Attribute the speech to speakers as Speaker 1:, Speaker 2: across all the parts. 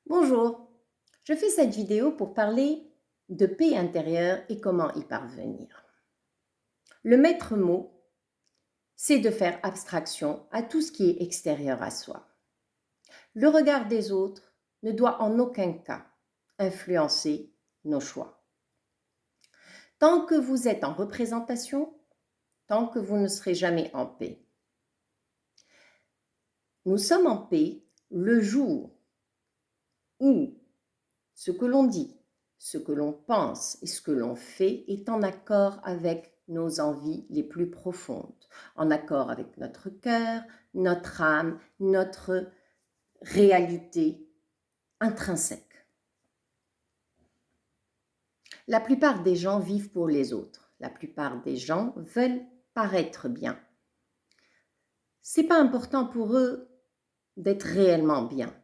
Speaker 1: Bonjour, je fais cette vidéo pour parler de paix intérieure et comment y parvenir. Le maître mot, c'est de faire abstraction à tout ce qui est extérieur à soi. Le regard des autres ne doit en aucun cas influencer nos choix. Tant que vous êtes en représentation, tant que vous ne serez jamais en paix. Nous sommes en paix le jour où ce que l'on dit, ce que l'on pense et ce que l'on fait est en accord avec nos envies les plus profondes, en accord avec notre cœur, notre âme, notre réalité intrinsèque. La plupart des gens vivent pour les autres. La plupart des gens veulent paraître bien. C'est pas important pour eux d'être réellement bien.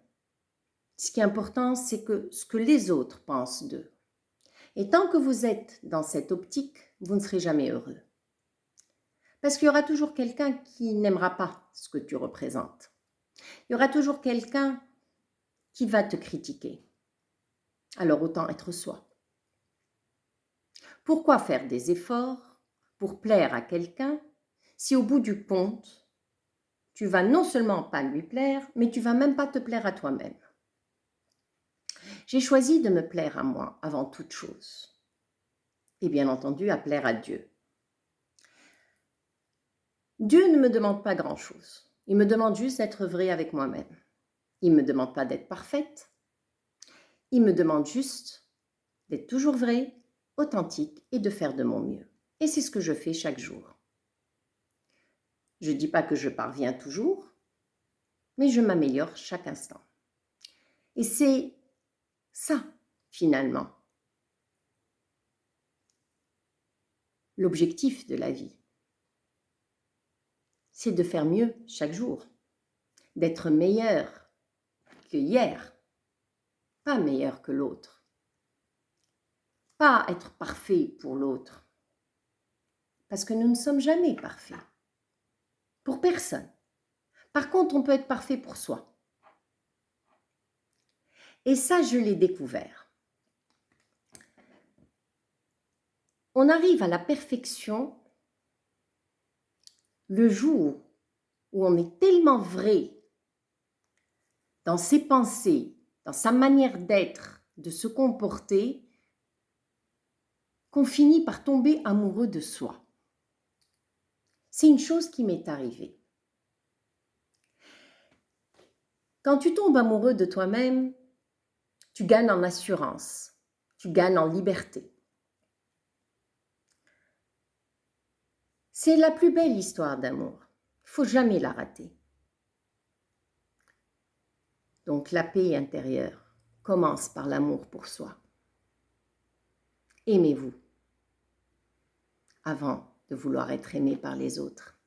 Speaker 1: Ce qui est important, c'est que ce que les autres pensent d'eux. Et tant que vous êtes dans cette optique, vous ne serez jamais heureux. Parce qu'il y aura toujours quelqu'un qui n'aimera pas ce que tu représentes. Il y aura toujours quelqu'un qui va te critiquer. Alors autant être soi. Pourquoi faire des efforts pour plaire à quelqu'un si au bout du compte, tu vas non seulement pas lui plaire, mais tu vas même pas te plaire à toi-même. J'ai choisi de me plaire à moi avant toute chose. Et bien entendu, à plaire à Dieu. Dieu ne me demande pas grand-chose. Il me demande juste d'être vraie avec moi-même. Il ne me demande pas d'être parfaite. Il me demande juste d'être toujours vraie, authentique et de faire de mon mieux. Et c'est ce que je fais chaque jour. Je ne dis pas que je parviens toujours, mais je m'améliore chaque instant. Et c'est ça, finalement, l'objectif de la vie. C'est de faire mieux chaque jour, d'être meilleur que hier, pas meilleur que l'autre, pas être parfait pour l'autre, parce que nous ne sommes jamais parfaits, pour personne. Par contre, on peut être parfait pour soi. Et ça, je l'ai découvert. On arrive à la perfection le jour où on est tellement vrai dans ses pensées, dans sa manière d'être, de se comporter, qu'on finit par tomber amoureux de soi. C'est une chose qui m'est arrivée. Quand tu tombes amoureux de toi-même, tu gagnes en assurance, tu gagnes en liberté. C'est la plus belle histoire d'amour. Il ne faut jamais la rater. Donc la paix intérieure commence par l'amour pour soi. Aimez-vous avant de vouloir être aimé par les autres.